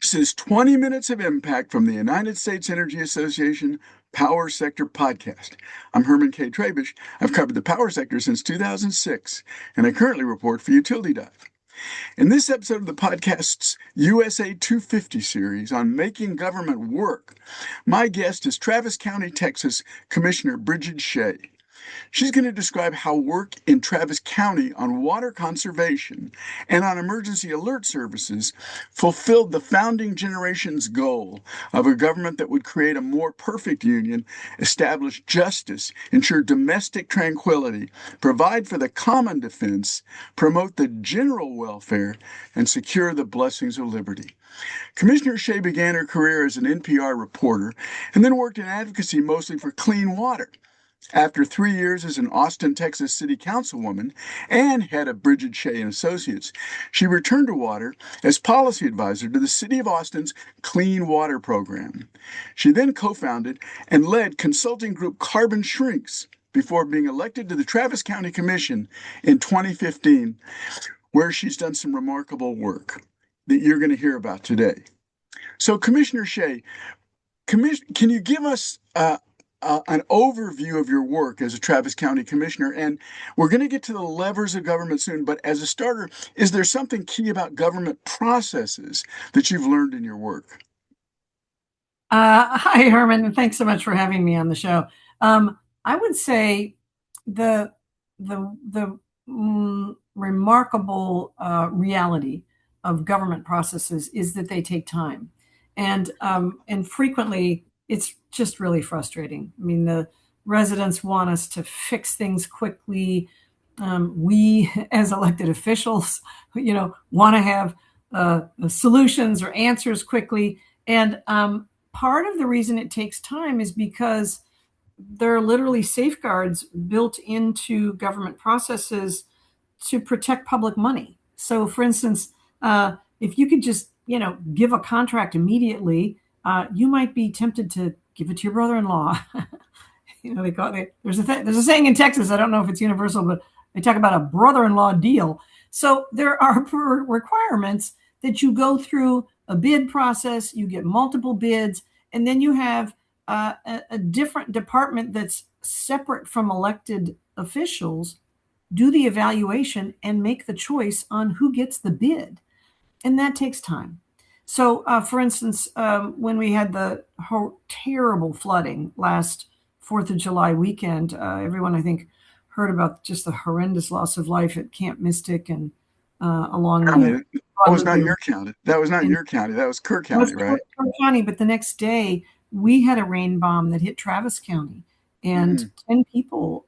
This is 20 Minutes of Impact from the United States Energy Association Power Sector Podcast. I'm Herman K. Trabish. I've covered the power sector since 2006, and I currently report for Utility Dive. In this episode of the podcast's USA 250 series on making government work, my guest is Travis County, Texas Commissioner Brigid Shea. She's going to describe how work in Travis County on water conservation and on emergency alert services fulfilled the founding generation's goal of a government that would create a more perfect union, establish justice, ensure domestic tranquility, provide for the common defense, promote the general welfare, and secure the blessings of liberty. Commissioner Shea began her career as an NPR reporter and then worked in advocacy mostly for clean water. After 3 years as an Austin, Texas city councilwoman and head of Brigid Shea and Associates, she returned to water as policy advisor to the City of Austin's Clean Water Program. She then co-founded and led consulting group Carbon Shrinks before being elected to the Travis County Commission in 2015, where she's done some remarkable work that you're going to hear about today. So, Commissioner Shea, can you give us an overview of your work as a Travis County Commissioner? And we're going to get to the levers of government soon, but as a starter, is there something key about government processes that you've learned in your work? Hi, Herman, and thanks so much for having me on the show. I would say the remarkable reality of government processes is that they take time, and frequently it's just really frustrating. I mean, the residents want us to fix things quickly. We, as elected officials, want to have solutions or answers quickly. And part of the reason it takes time is because there are literally safeguards built into government processes to protect public money. So, for instance, if you could just, give a contract immediately, you might be tempted to give it to your brother-in-law. There's a saying in Texas, I don't know if it's universal, but they talk about a brother-in-law deal. So there are requirements that you go through a bid process, you get multiple bids, and then you have a different department that's separate from elected officials do the evaluation and make the choice on who gets the bid. And that takes time. So, for instance, when we had the terrible flooding last 4th of July weekend, everyone, I think, heard about just the horrendous loss of life at Camp Mystic and along the... That was not your county. That was not your county. That was Kerr County, right? Kerr County, but the next day, we had a rain bomb that hit Travis County, and 10 people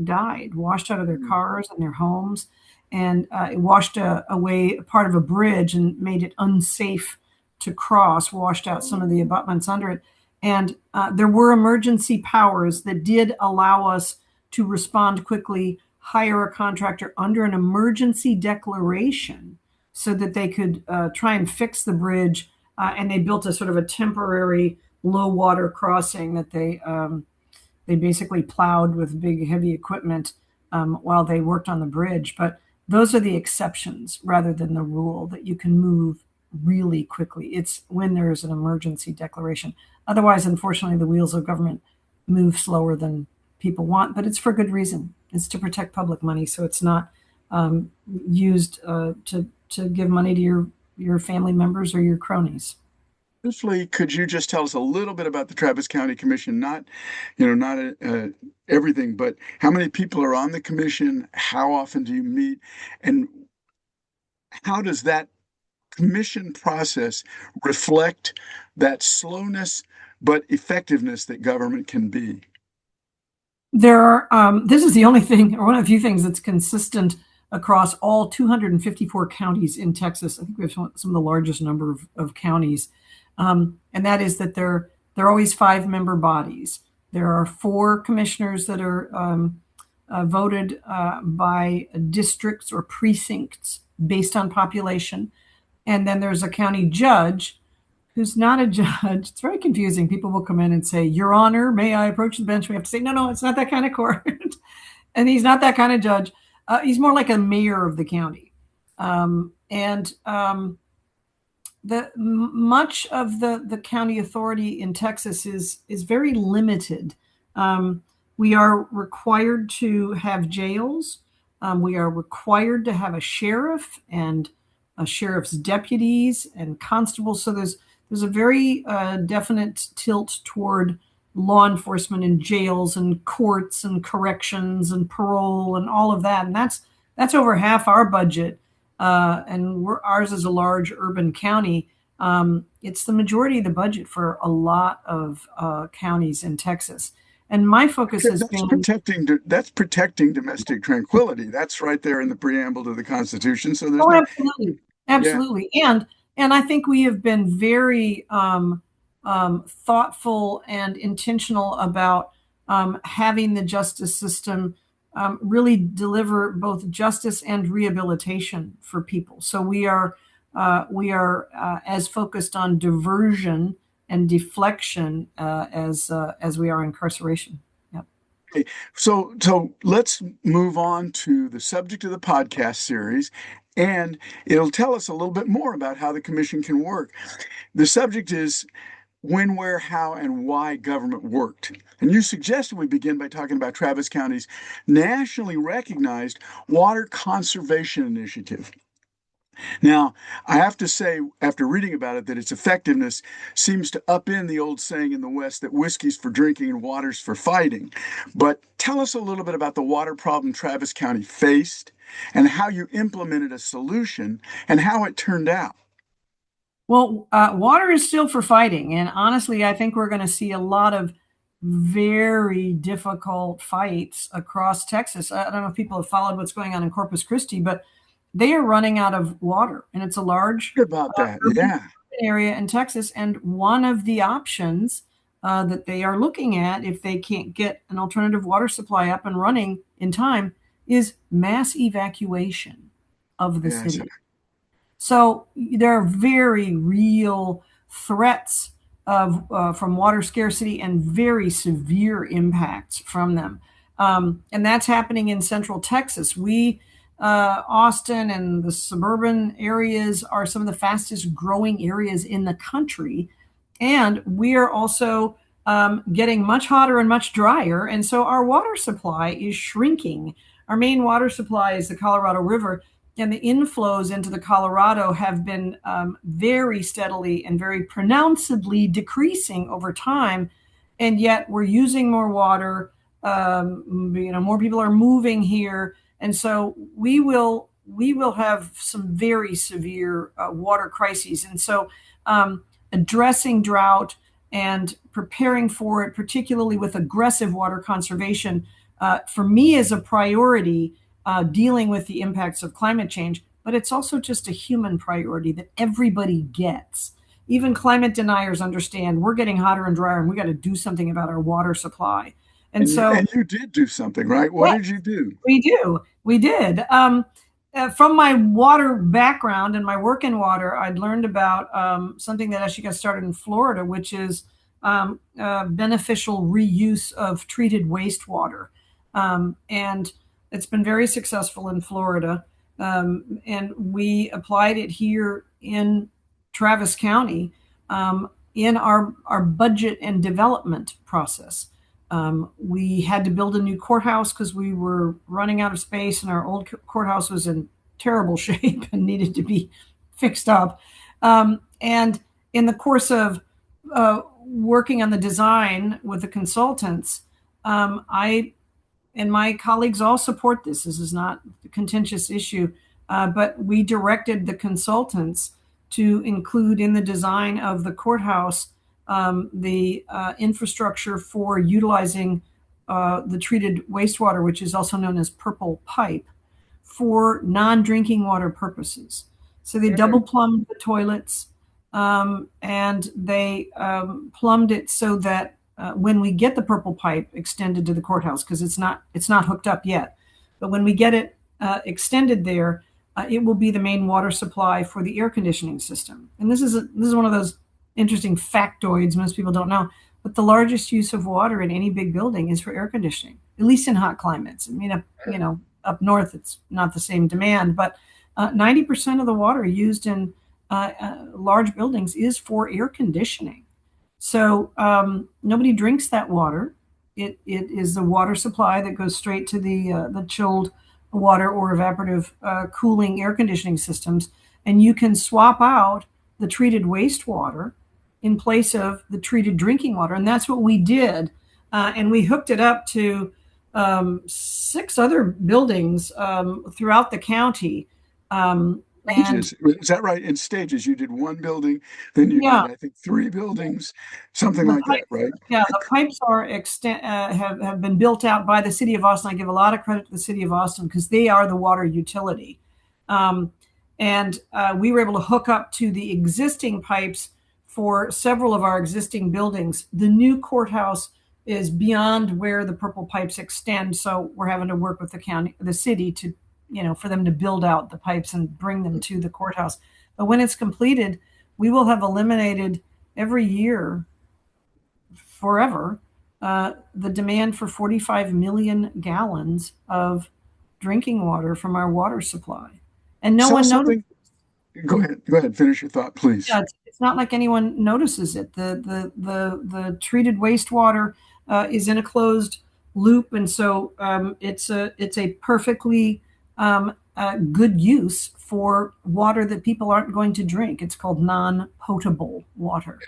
died, washed out of their cars and their homes. And it washed away part of a bridge and made it unsafe to cross, washed out some of the abutments under it. And there were emergency powers that did allow us to respond quickly, hire a contractor under an emergency declaration so that they could try and fix the bridge. And they built a sort of a temporary low water crossing that they basically plowed with big, heavy equipment while they worked on the bridge. But those are the exceptions rather than the rule, that you can move really quickly. It's when there is an emergency declaration. Otherwise, unfortunately, the wheels of government move slower than people want, but it's for good reason. It's to protect public money, so it's not used to give money to your family members or your cronies. Briefly, could you just tell us a little bit about the Travis County Commission? Not everything, but how many people are on the commission? How often do you meet? And how does that commission process reflect that slowness but effectiveness that government can be? This is the only thing, or one of the few things that's consistent across all 254 counties in Texas. I think we have some of the largest number of counties. And that is that they're always 5-member bodies. There are 4 commissioners that are voted by districts or precincts based on population. And then there's a county judge who's not a judge. It's very confusing. People will come in and say, "Your Honor, may I approach the bench?" We have to say, no, it's not that kind of court. And he's not that kind of judge. He's more like a mayor of the county. much of the county authority in Texas is very limited. We are required to have jails. We are required to have a sheriff and a sheriff's deputies and constables. So there's a very definite tilt toward law enforcement and jails and courts and corrections and parole and all of that. And that's over half our budget. And ours is a large urban county. It's the majority of the budget for a lot of counties in Texas. And my focus has been that's protecting domestic tranquility. That's right there in the preamble to the Constitution. So there's absolutely. Yeah. And I think we have been very thoughtful and intentional about having the justice system really deliver both justice and rehabilitation for people. So we are as focused on diversion and deflection as we are incarceration. Yep. Okay. So let's move on to the subject of the podcast series, and it'll tell us a little bit more about how the commission can work. The subject is when, where, how, and why government worked. And you suggested we begin by talking about Travis County's nationally recognized water conservation initiative. Now, I have to say, after reading about it, that its effectiveness seems to upend the old saying in the West that whiskey's for drinking and water's for fighting. But tell us a little bit about the water problem Travis County faced and how you implemented a solution and how it turned out. Well, water is still for fighting. And honestly, I think we're going to see a lot of very difficult fights across Texas. I don't know if people have followed what's going on in Corpus Christi, but they are running out of water. And it's a large area in Texas. And one of the options that they are looking at, if they can't get an alternative water supply up and running in time, is mass evacuation of the city. So there are very real threats from water scarcity and very severe impacts from them. And that's happening in Central Texas. Austin and the suburban areas are some of the fastest growing areas in the country. And we are also getting much hotter and much drier. And so our water supply is shrinking. Our main water supply is the Colorado River. And the inflows into the Colorado have been very steadily and very pronouncedly decreasing over time. And yet we're using more water. More people are moving here. And so we will have some very severe water crises. And so addressing drought and preparing for it, particularly with aggressive water conservation, for me is a priority. Dealing with the impacts of climate change, but it's also just a human priority that everybody gets. Even climate deniers understand we're getting hotter and drier and we got to do something about our water supply. And you did do something, right? What did you do? We did. From my water background and my work in water, I'd learned about something that actually got started in Florida, which is beneficial reuse of treated wastewater. And it's been very successful in Florida, and we applied it here in Travis County in our budget and development process. We had to build a new courthouse because we were running out of space, and our old courthouse was in terrible shape and needed to be fixed up. And in the course of working on the design with the consultants, I and my colleagues all support this. This is not a contentious issue, but we directed the consultants to include in the design of the courthouse the infrastructure for utilizing the treated wastewater, which is also known as purple pipe, for non-drinking water purposes. So they double plumbed the toilets and they plumbed it so that when we get the purple pipe extended to the courthouse, because it's not hooked up yet, but when we get it extended there, it will be the main water supply for the air conditioning system. And this is one of those interesting factoids most people don't know. But the largest use of water in any big building is for air conditioning, at least in hot climates. I mean, up north, it's not the same demand, but 90% of the water used in large buildings is for air conditioning. So nobody drinks that water. It is the water supply that goes straight to the chilled water or evaporative cooling air conditioning systems. And you can swap out the treated wastewater in place of the treated drinking water. And that's what we did. And we hooked it up to 6 other buildings throughout the county. And Stages. Is that right? In stages, you did one building, then you yeah, did, I think, 3 buildings, something the like that, pipes, right? yeah, the pipes are have been built out by the city of Austin. I give a lot of credit to the city of Austin because they are the water utility, um, and we were able to hook up to the existing pipes for several of our existing buildings. The new courthouse is beyond where the purple pipes extend, so we're having to work with the city to, for them to build out the pipes and bring them to the courthouse. But when it's completed, we will have eliminated every year forever the demand for 45 million gallons of drinking water from our water supply. And no Saw one notices. something. Go ahead, finish your thought, please. Yeah, it's not like anyone notices it. The treated wastewater is in a closed loop, and so it's a perfectly good use for water that people aren't going to drink. It's called non-potable water.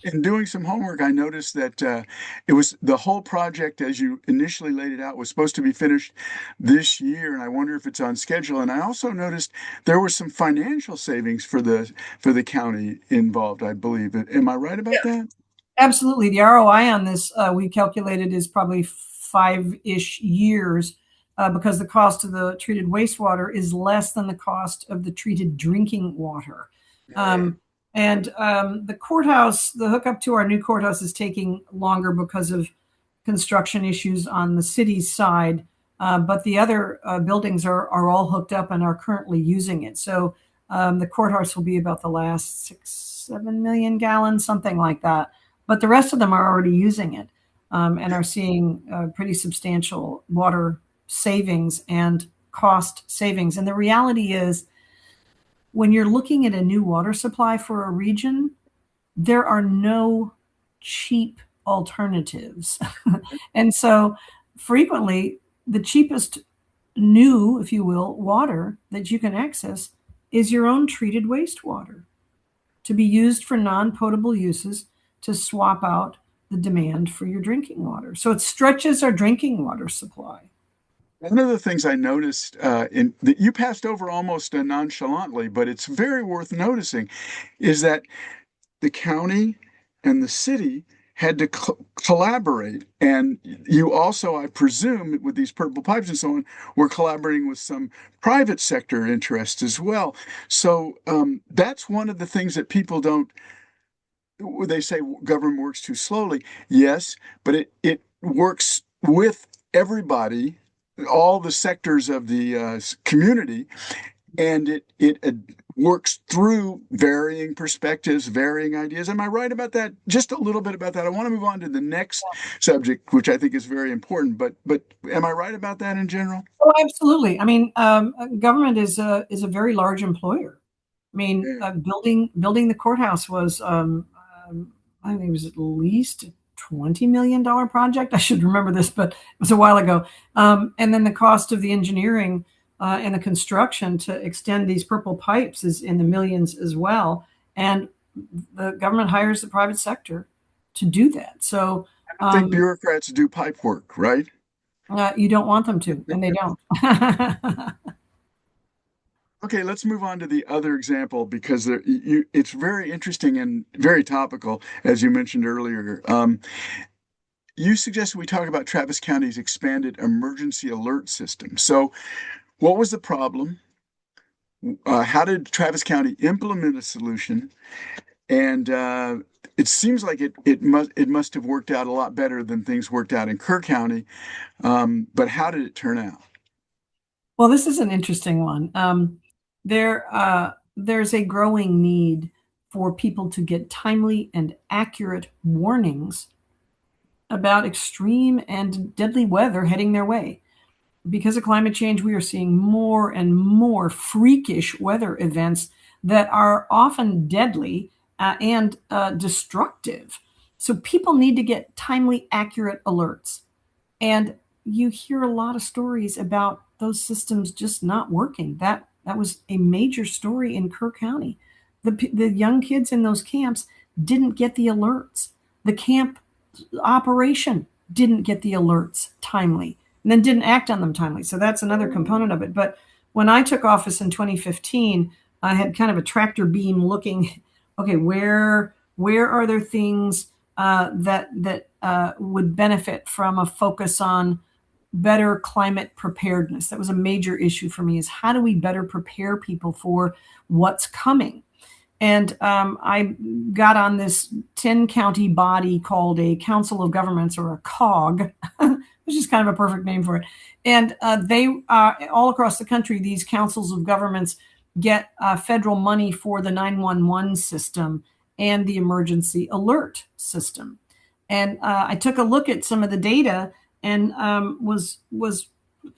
In doing some homework, I noticed that it was the whole project, as you initially laid it out, was supposed to be finished this year, and I wonder if it's on schedule. And I also noticed there were some financial savings for the county involved, I believe. Am I right about that? Absolutely. The ROI on this, we calculated, is probably 5-ish years because the cost of the treated wastewater is less than the cost of the treated drinking water. And the courthouse, the hookup to our new courthouse is taking longer because of construction issues on the city's side. But the other buildings are all hooked up and are currently using it. So the courthouse will be about the last 6-7 million gallons, something like that. But the rest of them are already using it and are seeing pretty substantial water savings and cost savings. And the reality is, when you're looking at a new water supply for a region, there are no cheap alternatives. And so frequently, the cheapest new, if you will, water that you can access is your own treated wastewater to be used for non-potable uses to swap out the demand for your drinking water. So it stretches our drinking water supply. One of the things I noticed in that you passed over almost nonchalantly, but it's very worth noticing, is that the county and the city had to collaborate. And you also, I presume, with these purple pipes and so on, were collaborating with some private sector interests as well. So that's one of the things that people don't, they say government works too slowly. Yes, but it works with everybody, all the sectors of the community, and it works through varying perspectives, varying ideas. Am I right about that? Just a little bit about that. I want to move on to the next subject, which I think is very important. But am I right about that in general? Oh, absolutely. I mean, government is a very large employer. I mean, Yeah. building the courthouse was, I think it was at least a $20 million project. I should remember this, but it was a while ago. And then the cost of the engineering and the construction to extend these purple pipes is in the millions as well. And the government hires the private sector to do that. So I think bureaucrats do pipe work, right? you don't want them to, and they don't. Okay, let's move on to the other example because it's very interesting and very topical, as you mentioned earlier. You suggested we talk about Travis County's expanded emergency alert system. So, what was the problem? How did Travis County implement a solution? And it seems like it must have worked out a lot better than things worked out in Kerr County. But how did it turn out? Well, this is an interesting one. There's a growing need for people to get timely and accurate warnings about extreme and deadly weather heading their way. because of climate change, we are seeing more and more freakish weather events that are often deadly and destructive. So people need to get timely, accurate alerts. And you hear a lot of stories about those systems just not working. That was a major story in Kerr County. The young kids in those camps didn't get the alerts. The camp operation didn't get the alerts timely and then didn't act on them timely. So that's another component of it. But when I took office in 2015, I had kind of a tractor beam looking, okay, where are there things that would benefit from a focus on better climate preparedness? That was a major issue for me, is how do we better prepare people for what's coming? And I got on this 10-county body called a Council of Governments, or a COG, which is kind of a perfect name for it. And they, all across the country, these councils of governments get federal money for the 911 system and the emergency alert system. And I took a look at some of the data and was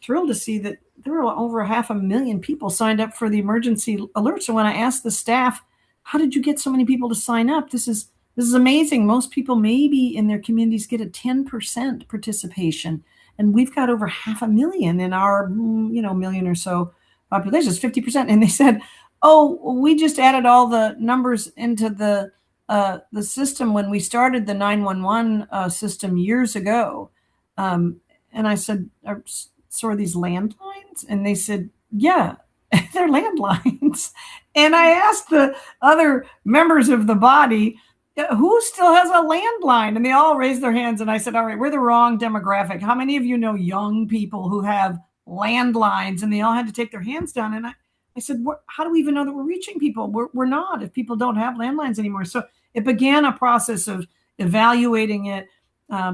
thrilled to see that there were over 500,000 people signed up for the emergency alert. So when I asked the staff, how did you get so many people to sign up? This is amazing. Most people maybe in their communities get a 10% participation, and we've got over 500,000 in our million or so population. It's 50%. And they said, "Oh, we just added all the numbers into the system when we started the 911 system years ago." And I said, "So are these landlines?" And they said, "Yeah, they're landlines." And I asked the other members of the body, who still has a landline? And they all raised their hands. And I said, all right, we're the wrong demographic. How many of you know young people who have landlines? And they all had to take their hands down. And I said, how do we even know that we're reaching people? We're not, if people don't have landlines anymore. So it began a process of evaluating it.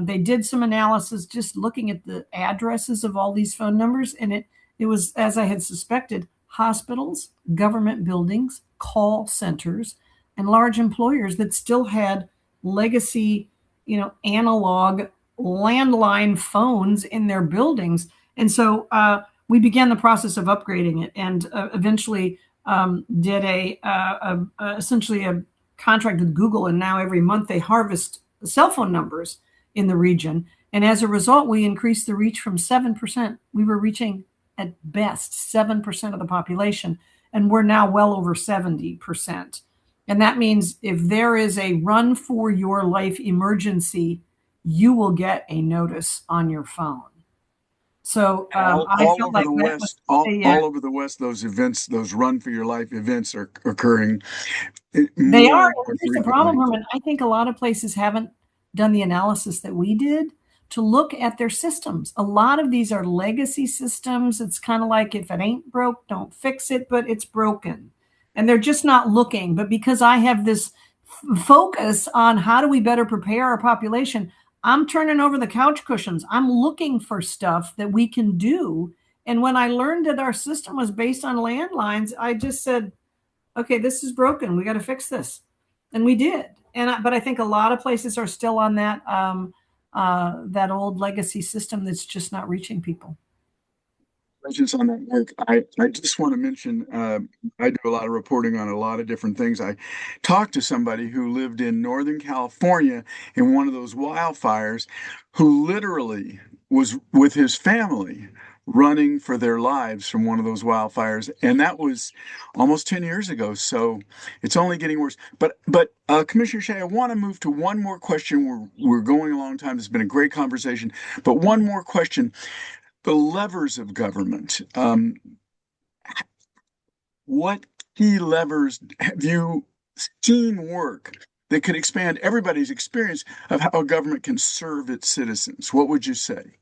They did some analysis, just looking at the addresses of all these phone numbers. And it was, as I had suspected, hospitals, government buildings, call centers, and large employers that still had legacy, analog landline phones in their buildings. And so we began the process of upgrading it, and eventually did essentially a contract with Google. And now every month they harvest cell phone numbers in the region. And as a result, we increased the reach from 7%. We were reaching at best 7% of the population, and we're now well over 70%. And that means if there is a run for your life emergency, you will get a notice on your phone. So all I felt over like the that West, was, yeah, all over the West, those events, those run for your life events are occurring they more are. and more Here's the problem, frequently. Herman. I think a lot of places haven't done the analysis that we did to look at their systems. A lot of these are legacy systems. It's kind of like, if it ain't broke, don't fix it, but it's broken. And they're just not looking. But because I have this focus on how do we better prepare our population, I'm turning over the couch cushions. I'm looking for stuff that we can do. And when I learned that our system was based on landlines, I just said, okay, this is broken. We got to fix this. And we did. But I think a lot of places are still on that that old legacy system that's just not reaching people. Questions on that work. I just want to mention, I do a lot of reporting on a lot of different things. I talked to somebody who lived in Northern California in one of those wildfires, who literally was with his family running for their lives from one of those wildfires. And that was almost 10 years ago. So it's only getting worse. But Commissioner Shea, I want to move to one more question. We're going a long time. It's been a great conversation. But one more question. The levers of government. What key levers have you seen work that could expand everybody's experience of how a government can serve its citizens? What would you say?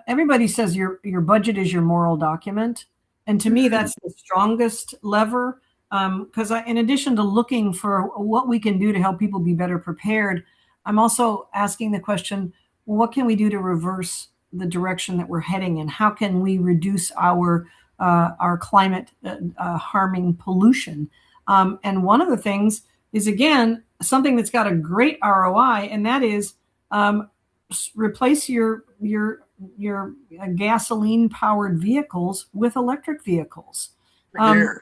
Everybody says your budget is your moral document. And to me, that's the strongest lever. Because in addition to looking for what we can do to help people be better prepared, I'm also asking the question, well, what can we do to reverse the direction that we're heading in? How can we reduce our climate harming pollution? And one of the things is, again, something that's got a great ROI, and that is replace your gasoline powered vehicles with electric vehicles. There.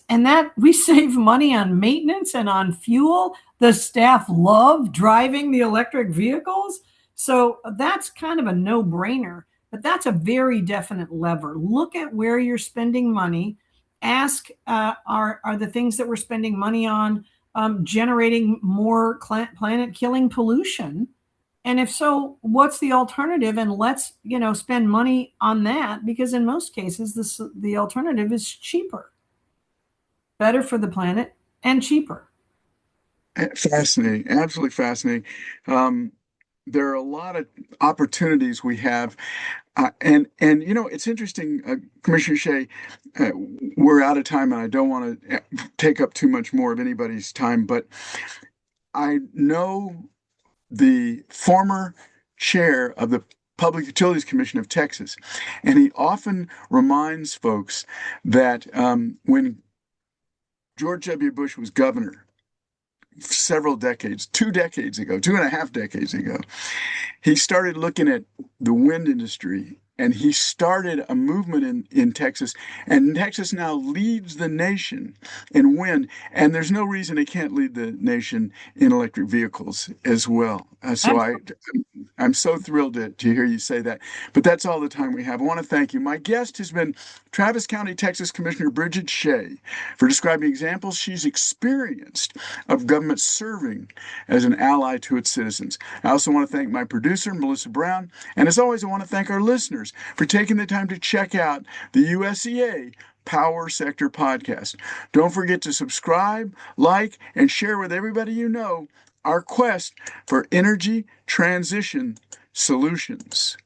And that we save money on maintenance and on fuel. The staff love driving the electric vehicles. So that's kind of a no brainer, but that's a very definite lever. Look at where you're spending money. Ask, are the things that we're spending money on generating more planet killing pollution? And if so, what's the alternative? And let's, spend money on that, because in most cases, the alternative is cheaper, better for the planet, and cheaper. Fascinating, absolutely fascinating. There are a lot of opportunities we have, and it's interesting, Commissioner Shea. Uh, we're out of time, and I don't want to take up too much more of anybody's time, but I know the former chair of the Public Utilities Commission of Texas, and he often reminds folks that when George W. Bush was governor several decades, 2 decades ago, 2.5 decades ago, he started looking at the wind industry, and he started a movement in Texas, and Texas now leads the nation in wind, and there's no reason it can't lead the nation in electric vehicles as well. I'm so thrilled to hear you say that. But that's all the time we have. I want to thank you. My guest has been Travis County, Texas Commissioner Brigid Shea for describing examples she's experienced of government serving as an ally to its citizens. I also want to thank my producer, Melissa Brown. And as always, I want to thank our listeners for taking the time to check out the USEA Power Sector Podcast. Don't forget to subscribe, like, and share with everybody you know our quest for energy transition solutions.